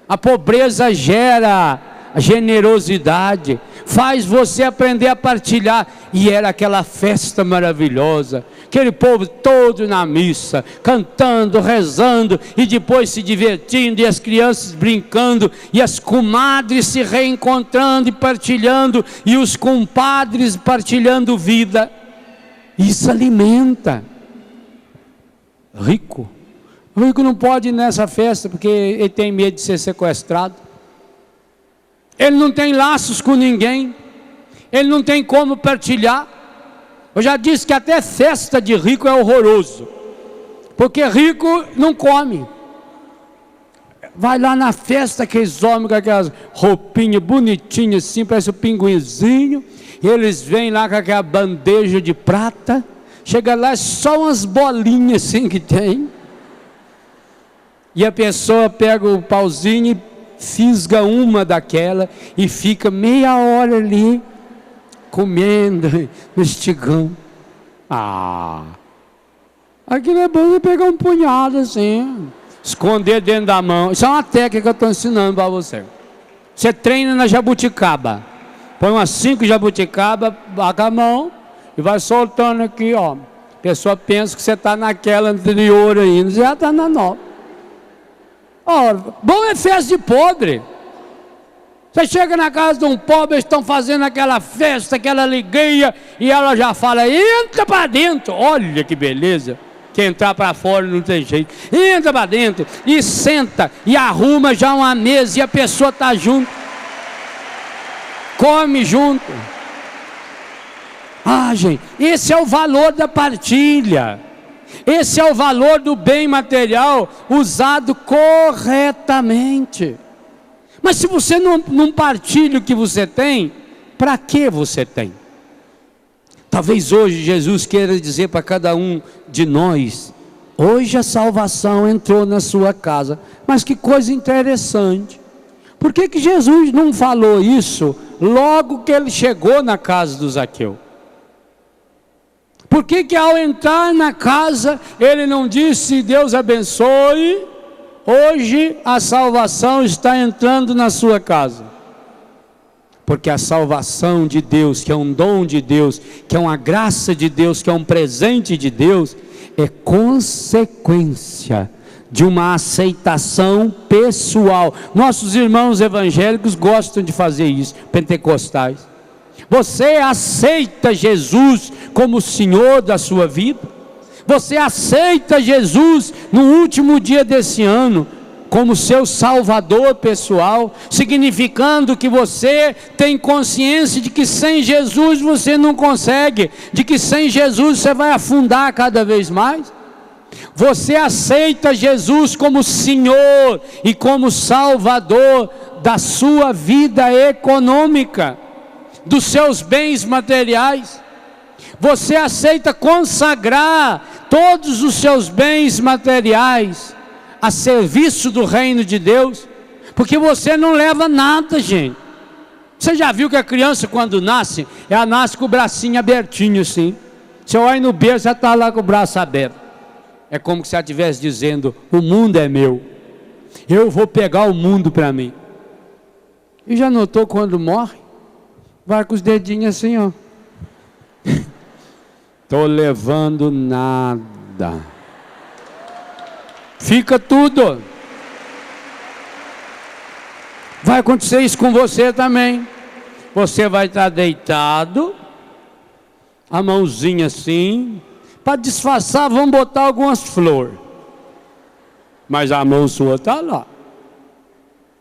A pobreza gera a generosidade, faz você aprender a partilhar. E era aquela festa maravilhosa, aquele povo todo na missa, cantando, rezando, e depois se divertindo, e as crianças brincando, e as comadres se reencontrando e partilhando, e os compadres partilhando vida. Isso alimenta. Rico não pode ir nessa festa porque ele tem medo de ser sequestrado. Ele não tem laços com ninguém, ele não tem como partilhar. Eu já disse que até festa de rico é horroroso, porque rico não come. Vai lá na festa, aqueles homens com aquelas roupinhas bonitinhas assim, parece um pinguinzinho, e eles vêm lá com aquela bandeja de prata, chega lá, é só umas bolinhas assim que tem, e a pessoa pega o pauzinho e fisga uma daquela e fica meia hora ali comendo, mastigando. Aquilo é bom você pegar um punhado assim, esconder dentro da mão. Isso é uma técnica que eu estou ensinando para você. Você treina na jabuticaba, põe umas 5 jabuticaba, baga a mão e vai soltando aqui, ó. A pessoa pensa que você está naquela anterior ainda, já está na nova. Bom é festa de podre. Você chega na casa de um pobre, eles estão fazendo aquela festa, aquela alegria, e ela já fala, entra para dentro. Olha que beleza, que entrar para fora não tem jeito. Entra para dentro, e senta, e arruma já uma mesa, e a pessoa está junto, come junto. Gente, esse é o valor da partilha. Esse é o valor do bem material usado corretamente. Mas se você não partilha o que você tem, para que você tem? Talvez hoje Jesus queira dizer para cada um de nós, hoje a salvação entrou na sua casa. Mas que coisa interessante. Por que Jesus não falou isso logo que ele chegou na casa do Zaqueu? Por que ao entrar na casa, ele não disse, Deus abençoe, hoje a salvação está entrando na sua casa? Porque a salvação de Deus, que é um dom de Deus, que é uma graça de Deus, que é um presente de Deus, é consequência de uma aceitação pessoal. Nossos irmãos evangélicos gostam de fazer isso, pentecostais. Você aceita Jesus como Senhor da sua vida? Você aceita Jesus no último dia desse ano como seu Salvador pessoal, significando que você tem consciência de que sem Jesus você não consegue, de que sem Jesus você vai afundar cada vez mais? Você aceita Jesus como Senhor e como Salvador da sua vida econômica, dos seus bens materiais? Você aceita consagrar todos os seus bens materiais a serviço do reino de Deus? Porque você não leva nada, gente. Você já viu que a criança quando nasce, ela nasce com o bracinho abertinho assim. Você olha no berço, já está lá com o braço aberto. É como se ela estivesse dizendo, o mundo é meu, eu vou pegar o mundo para mim. E já notou quando morre? Vai com os dedinhos assim, ó. Estou levando nada. Fica tudo. Vai acontecer isso com você também. Você vai estar deitado, a mãozinha assim, para disfarçar, vamos botar algumas flores. Mas a mão sua está lá.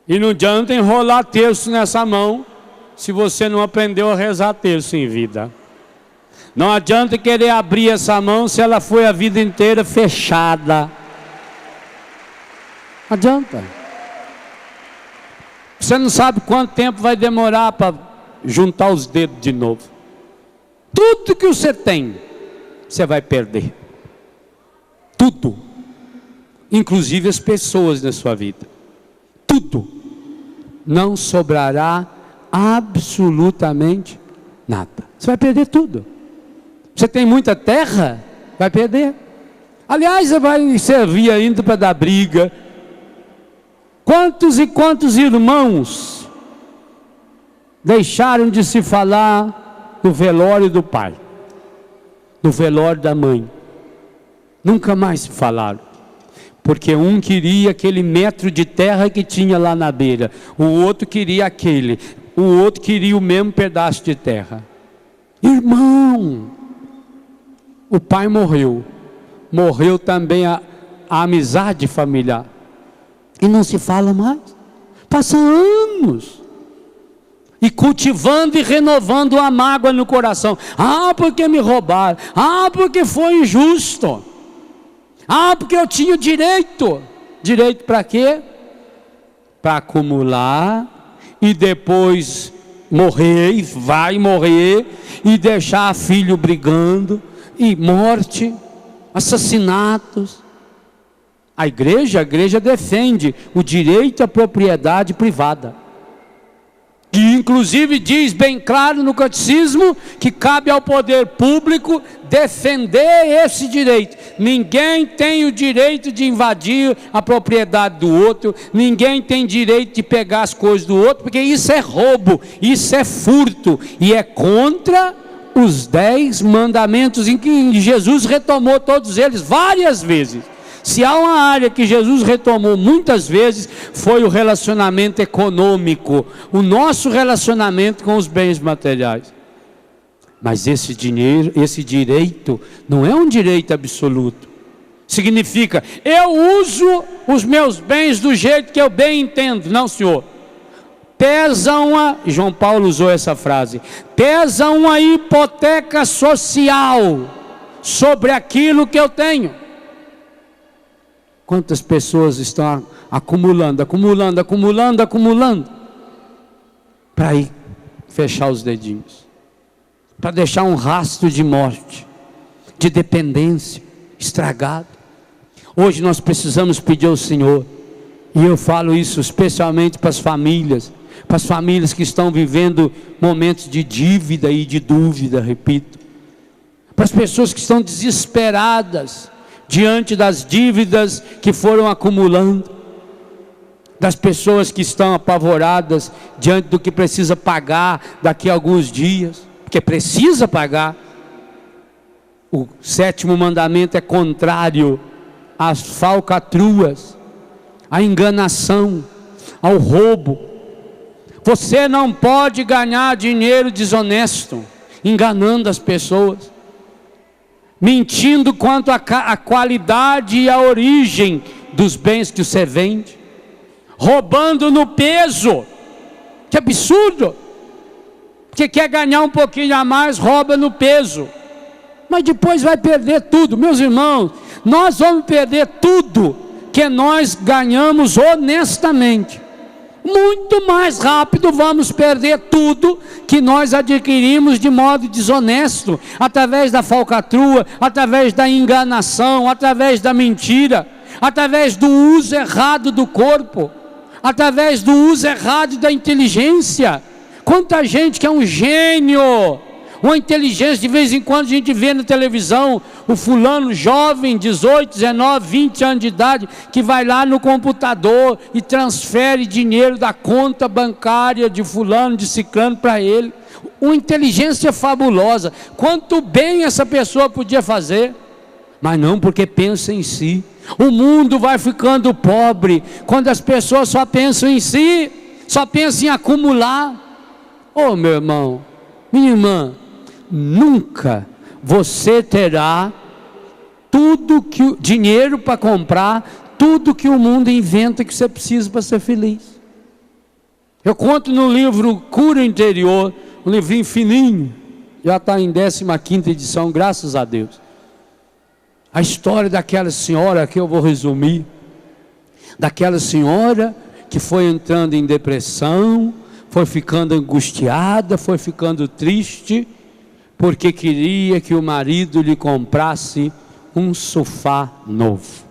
E não adianta enrolar terço nessa mão, se você não aprendeu a rezar terço em vida. Não adianta querer abrir essa mão se ela foi a vida inteira fechada. Não adianta. Você não sabe quanto tempo vai demorar para juntar os dedos de novo. Tudo que você tem, você vai perder. Tudo. Inclusive as pessoas na sua vida. Tudo. Não sobrará absolutamente nada. Você vai perder tudo. Você tem muita terra, vai perder. Aliás, você vai servir ainda para dar briga. Quantos e quantos irmãos deixaram de se falar no velório do pai, no velório da mãe? Nunca mais se falaram. Porque um queria aquele metro de terra que tinha lá na beira, o outro queria aquele, o outro queria o mesmo pedaço de terra. Irmão, o pai morreu, morreu também a amizade familiar, e não se fala mais. Passa anos, e cultivando e renovando a mágoa no coração. Porque me roubaram, porque foi injusto, porque eu tinha direito. Direito para quê? Para acumular, e depois morrer, e vai morrer, e deixar filho brigando, e morte, assassinatos. A igreja defende o direito à propriedade privada. E inclusive diz bem claro no catecismo que cabe ao poder público defender esse direito. Ninguém tem o direito de invadir a propriedade do outro, ninguém tem direito de pegar as coisas do outro, porque isso é roubo, isso é furto, e é contra os 10 mandamentos em que Jesus retomou todos eles várias vezes. Se há uma área que Jesus retomou muitas vezes, foi o relacionamento econômico, o nosso relacionamento com os bens materiais. Mas esse direito não é um direito absoluto. Significa, eu uso os meus bens do jeito que eu bem entendo. Não, senhor. Pesa João Paulo usou essa frase, pesa uma hipoteca social sobre aquilo que eu tenho. Quantas pessoas estão acumulando para ir fechar os dedinhos, para deixar um rastro de morte, de dependência, estragado. Hoje nós precisamos pedir ao Senhor, e eu falo isso especialmente para as famílias que estão vivendo momentos de dívida e de dúvida, repito, para as pessoas que estão desesperadas diante das dívidas que foram acumulando, das pessoas que estão apavoradas diante do que precisa pagar daqui a alguns dias, porque precisa pagar. O 7º mandamento é contrário às falcatruas, à enganação, ao roubo. Você não pode ganhar dinheiro desonesto, enganando as pessoas, mentindo quanto à qualidade e à origem dos bens que você vende, roubando no peso. Que absurdo! Porque quer ganhar um pouquinho a mais, rouba no peso, mas depois vai perder tudo. Meus irmãos, nós vamos perder tudo que nós ganhamos honestamente. Muito mais rápido vamos perder tudo que nós adquirimos de modo desonesto, através da falcatrua, através da enganação, através da mentira, através do uso errado do corpo, através do uso errado da inteligência. Quanta gente que é um gênio, uma inteligência, de vez em quando a gente vê na televisão, o fulano jovem, 18, 19, 20 anos de idade, que vai lá no computador e transfere dinheiro da conta bancária de fulano, de ciclano para ele. Uma inteligência fabulosa. Quanto bem essa pessoa podia fazer, mas não, porque pensa em si. O mundo vai ficando pobre quando as pessoas só pensam em si, só pensam em acumular. Oh, meu irmão, minha irmã, nunca você terá dinheiro para comprar tudo que o mundo inventa que você precisa para ser feliz. Eu conto no livro Cura Interior, um livrinho fininho, já está em 15ª edição, graças a Deus, a história daquela senhora, que eu vou resumir, daquela senhora que foi entrando em depressão, foi ficando angustiada, foi ficando triste, porque queria que o marido lhe comprasse um sofá novo.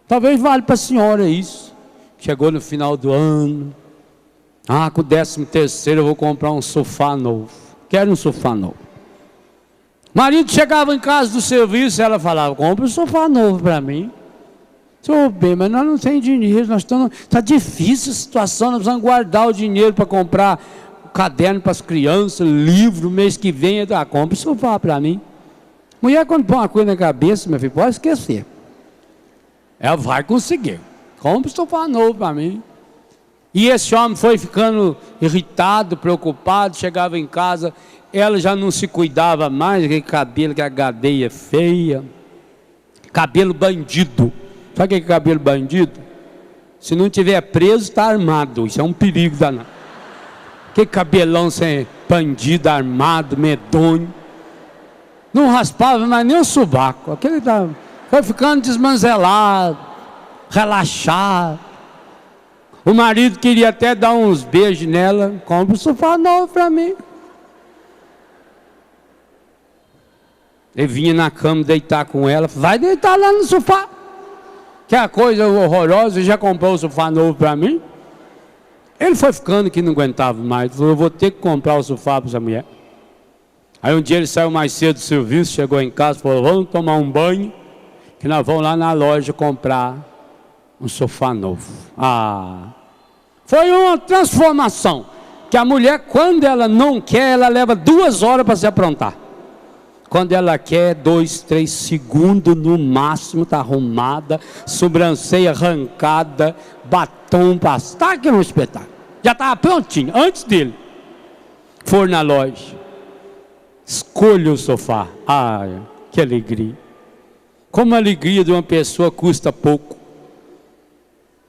Talvez vale para a senhora isso. Chegou no final do ano, com o 13º eu vou comprar um sofá novo. Quero um sofá novo. O marido chegava em casa do serviço, ela falava, compra um sofá novo para mim. Senhor, bem, mas nós não temos dinheiro, está difícil a situação, nós precisamos guardar o dinheiro para comprar caderno para as crianças, livro, mês que vem, compra um sofá para mim. Mulher, quando põe uma coisa na cabeça, meu filho, pode esquecer. Ela vai conseguir. Compra um sofá novo para mim. E esse homem foi ficando irritado, preocupado, chegava em casa, ela já não se cuidava mais, aquele cabelo, aquela gadeia feia, cabelo bandido. Sabe o que é cabelo bandido? Se não tiver preso, está armado. Isso é um perigo danado. Que cabelão sem bandido, armado, medonho. Não raspava mais nem o sovaco. Aquele foi ficando desmanzelado, relaxado. O marido queria até dar uns beijos nela. Compra um sofá novo para mim. Ele vinha na cama deitar com ela. Vai deitar lá no sofá. Que é a coisa horrorosa, já comprou um sofá novo para mim? Ele foi ficando que não aguentava mais. Falou, eu vou ter que comprar o sofá para essa mulher. Aí um dia ele saiu mais cedo do serviço, chegou em casa, falou, vamos tomar um banho, que nós vamos lá na loja comprar um sofá novo. Foi uma transformação. Que a mulher, quando ela não quer, ela leva 2 horas para se aprontar. Quando ela quer, 2, 3 segundos no máximo, está arrumada, sobrancelha arrancada, batom passado. Está aqui no espetáculo. Já estava prontinho, antes dele. For na loja. Escolha o sofá. Ai, que alegria. Como a alegria de uma pessoa custa pouco.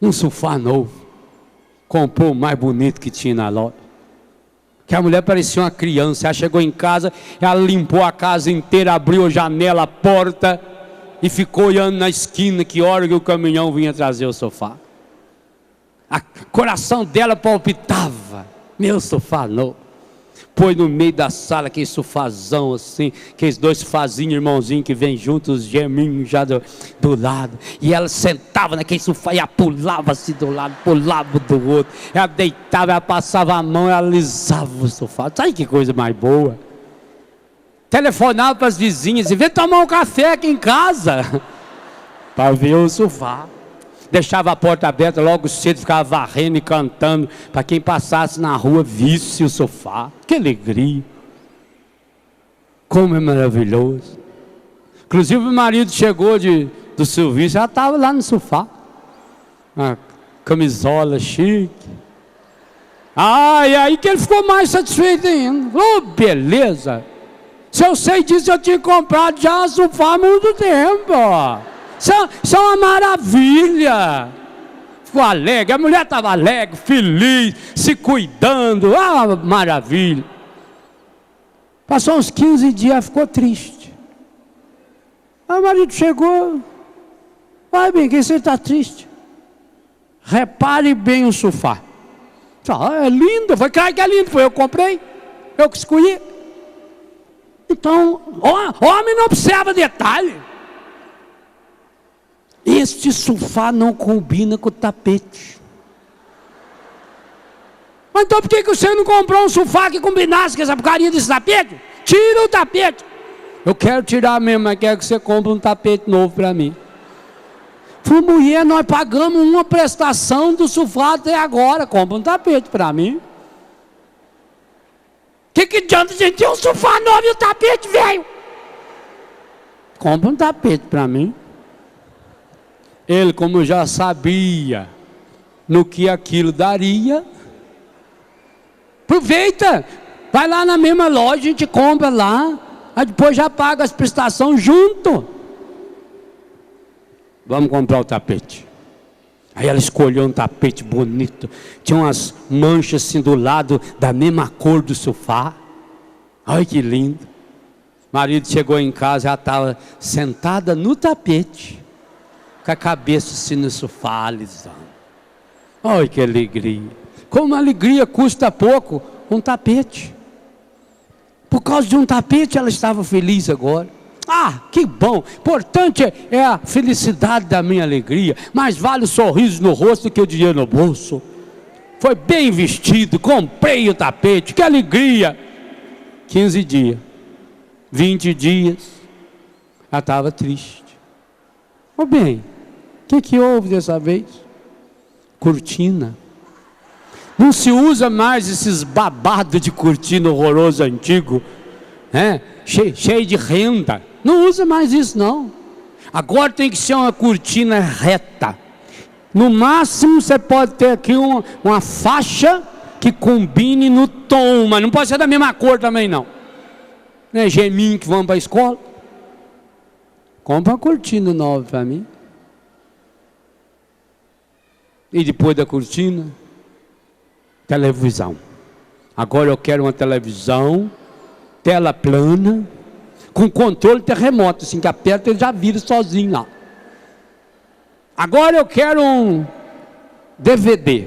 Um sofá novo. Comprou o mais bonito que tinha na loja. Que a mulher parecia uma criança. Ela chegou em casa, ela limpou a casa inteira, abriu a janela, a porta e ficou olhando na esquina que hora que o caminhão vinha trazer o sofá. O coração dela palpitava. Meu sofá novo. Pôs no meio da sala aquele sofazão assim, aqueles 2 sofazinhos, irmãozinhos que vêm juntos, os geminhos já do lado. E ela sentava naquele sofá e ela pulava assim do lado, pulava do outro. Ela deitava, ela passava a mão, ela alisava o sofá. Sabe que coisa mais boa? Telefonava para as vizinhas e vem tomar um café aqui em casa para ver o sofá. Deixava a porta aberta, logo cedo ficava varrendo e cantando, para quem passasse na rua visse o sofá. Que alegria! Como é maravilhoso! Inclusive o marido chegou do serviço, já estava lá no sofá. Uma camisola chique. E aí que ele ficou mais satisfeito ainda. Oh, beleza! Se eu sei disso, eu tinha comprado já o sofá há muito tempo. Isso é uma maravilha. Ficou alegre, a mulher estava alegre, feliz, se cuidando. Maravilha. Passou uns 15 dias, ficou triste. Aí o marido chegou. Vai bem, que você está triste? Repare bem o sofá. É lindo, foi claro que é lindo, foi eu que comprei, eu que escolhi. Então, homem não observa detalhe. Este sofá não combina com o tapete. Mas então por que você não comprou um sofá que combinasse com essa porcaria desse tapete? Tira o tapete. Eu quero tirar mesmo, mas quero que você compre um tapete novo para mim. Falei, mulher, nós pagamos uma prestação do sofá até agora, compra um tapete para mim. Que adianta a gente ter um sofá novo e o tapete velho? Compra um tapete para mim. Ele, como já sabia no que aquilo daria, aproveita, vai lá na mesma loja, a gente compra lá, aí depois já paga as prestações junto. Vamos comprar o tapete. Aí ela escolheu um tapete bonito, tinha umas manchas assim do lado da mesma cor do sofá. Ai, que lindo. O marido chegou em casa, ela estava sentada no tapete, com a cabeça assim no sofá, alisando. Ai, que alegria. Como a alegria custa pouco, um tapete. Por causa de um tapete ela estava feliz agora. Que bom, importante é a felicidade da minha alegria. Mais vale o sorriso no rosto do que o dinheiro no bolso. Foi bem vestido, comprei o tapete, que alegria. 15 dias, 20 dias, ela estava triste. Bem, o que houve dessa vez? Cortina. Não se usa mais esses babados de cortina horroroso antigo, cheio de renda. Não usa mais isso não. Agora tem que ser uma cortina reta. No máximo você pode ter aqui uma faixa que combine no tom, mas não pode ser da mesma cor também não. Não é geminho que vão para a escola? Compra uma cortina nova para mim. E depois da cortina, televisão. Agora eu quero uma televisão, tela plana, com controle terremoto, assim que aperta ele já vira sozinho lá. Agora eu quero um DVD.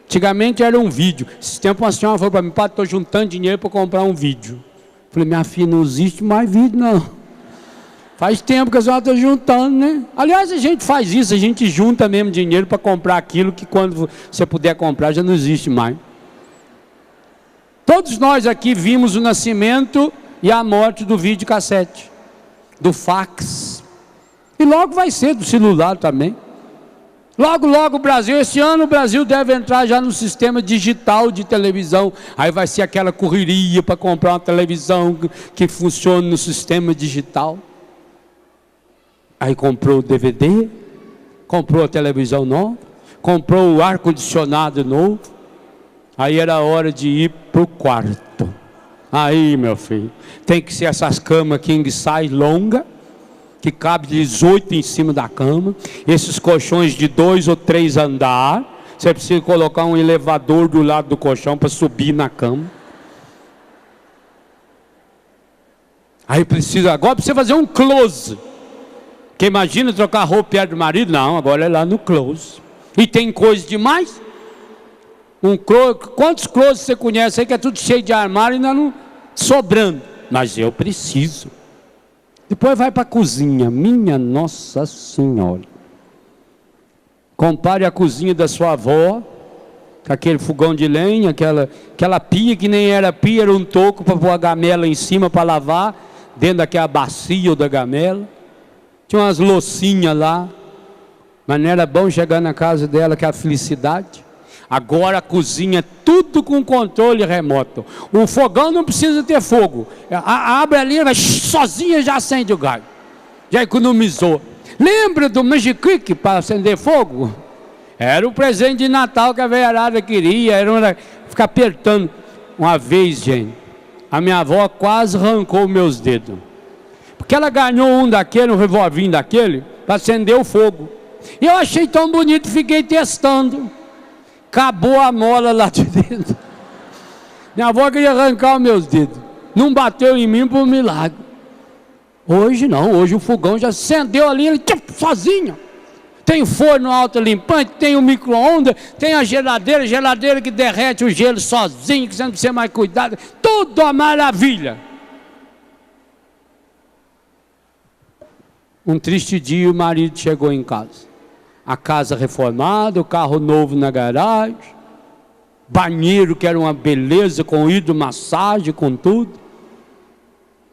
Antigamente era um vídeo. Esse tempo uma senhora falou para mim, pai, estou juntando dinheiro para comprar um vídeo. Falei, minha filha, não existe mais vídeo não. Faz tempo que a senhora está juntando, né? Aliás, a gente faz isso, a gente junta mesmo dinheiro para comprar aquilo que quando você puder comprar já não existe mais. Todos nós aqui vimos o nascimento e a morte do videocassete, do fax. E logo vai ser do celular também. Logo, logo o Brasil, esse ano o Brasil deve entrar já no sistema digital de televisão. Aí vai ser aquela correria para comprar uma televisão que funcione no sistema digital. Aí comprou o DVD, comprou a televisão nova, comprou o ar-condicionado novo. Aí era hora de ir para o quarto. Aí, meu filho, tem que ser essas camas king size longa, que cabe 18 em cima da cama, esses colchões de 2 ou 3 andares, você precisa colocar um elevador do lado do colchão para subir na cama. Aí agora precisa fazer um close, que imagina trocar roupa perto do marido, não, agora é lá no close. E tem coisa demais, quantos closes você conhece aí que é tudo cheio de armário e ainda não sobrando, mas eu preciso. Depois vai para a cozinha, minha Nossa Senhora. Compare a cozinha da sua avó, com aquele fogão de lenha, aquela pia que nem era pia, era um toco para pôr a gamela em cima para lavar, dentro daquela bacia da gamela. Tinha umas loucinhas lá, mas não era bom chegar na casa dela, aquela felicidade. Agora a cozinha é tudo com controle remoto. O fogão não precisa ter fogo. Abre ali, vai sozinha, já acende o gás. Já economizou. Lembra do Magic Quick para acender fogo? Era o presente de Natal que a velharada queria. Era ficar apertando. Uma vez, gente, a minha avó quase arrancou meus dedos. Porque ela ganhou um daquele, um revolvinho daquele, para acender o fogo. E eu achei tão bonito, fiquei testando. Acabou a mola lá de dentro. Minha avó queria arrancar os meus dedos. Não bateu em mim por um milagre. Hoje não, hoje o fogão já acendeu ali, ele sozinho. Tem forno autolimpante, tem o micro-ondas, tem a geladeira que derrete o gelo sozinho, que você não precisa mais cuidar. Tudo a maravilha. Um triste dia o marido chegou em casa. A casa reformada, o carro novo na garagem, banheiro que era uma beleza, com hidromassagem, com tudo.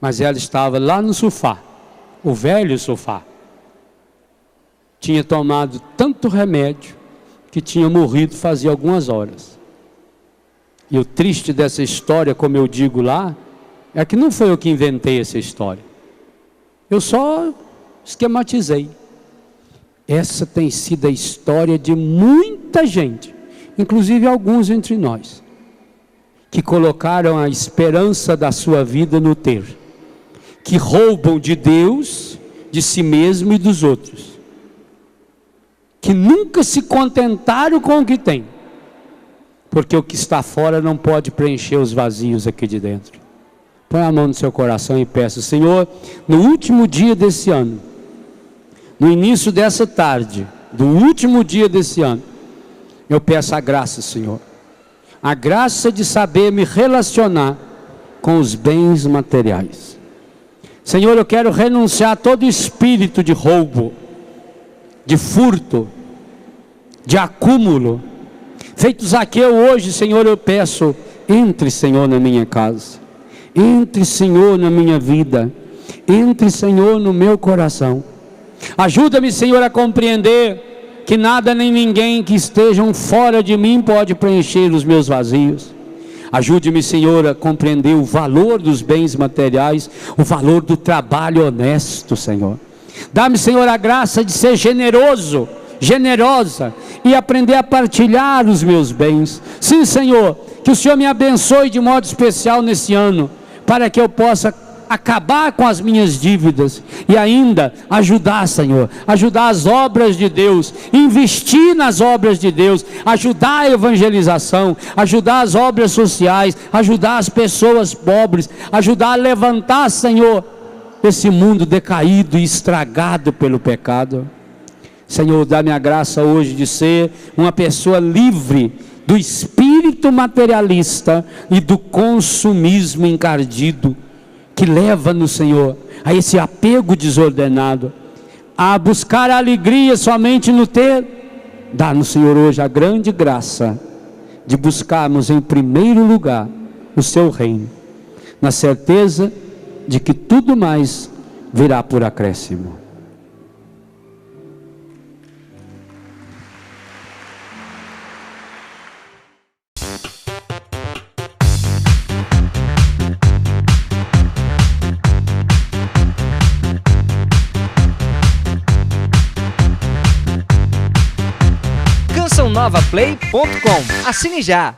Mas ela estava lá no sofá, o velho sofá. Tinha tomado tanto remédio que tinha morrido fazia algumas horas. E o triste dessa história, como eu digo lá, é que não foi eu que inventei essa história. Eu só esquematizei. Essa tem sido a história de muita gente, inclusive alguns entre nós, que colocaram a esperança da sua vida no ter, que roubam de Deus, de si mesmo e dos outros, que nunca se contentaram com o que tem, porque o que está fora não pode preencher os vazios aqui de dentro. Põe a mão no seu coração e peça: Senhor, no último dia desse ano, no início dessa tarde, do último dia desse ano, eu peço a graça, Senhor, a graça de saber me relacionar com os bens materiais. Senhor, eu quero renunciar a todo espírito de roubo, de furto, de acúmulo. Feito Zaqueu hoje, Senhor, eu peço, entre, Senhor, na minha casa, entre, Senhor, na minha vida, entre, Senhor, no meu coração. Ajuda-me, Senhor, a compreender que nada nem ninguém que estejam fora de mim pode preencher os meus vazios. Ajude-me, Senhor, a compreender o valor dos bens materiais, o valor do trabalho honesto, Senhor. Dá-me, Senhor, a graça de ser generoso, generosa, e aprender a partilhar os meus bens. Sim, Senhor, que o Senhor me abençoe de modo especial nesse ano, para que eu possa acabar com as minhas dívidas e ainda ajudar, Senhor, ajudar as obras de Deus, investir nas obras de Deus, ajudar a evangelização, ajudar as obras sociais, ajudar as pessoas pobres, ajudar a levantar, Senhor, esse mundo decaído e estragado pelo pecado. Senhor, dá-me a graça hoje de ser uma pessoa livre do espírito materialista e do consumismo encardido, que leva-nos, Senhor, a esse apego desordenado, a buscar a alegria somente no ter. Dá-nos, Senhor, hoje a grande graça de buscarmos em primeiro lugar o Seu reino, na certeza de que tudo mais virá por acréscimo. Inovaplay.com. Assine já!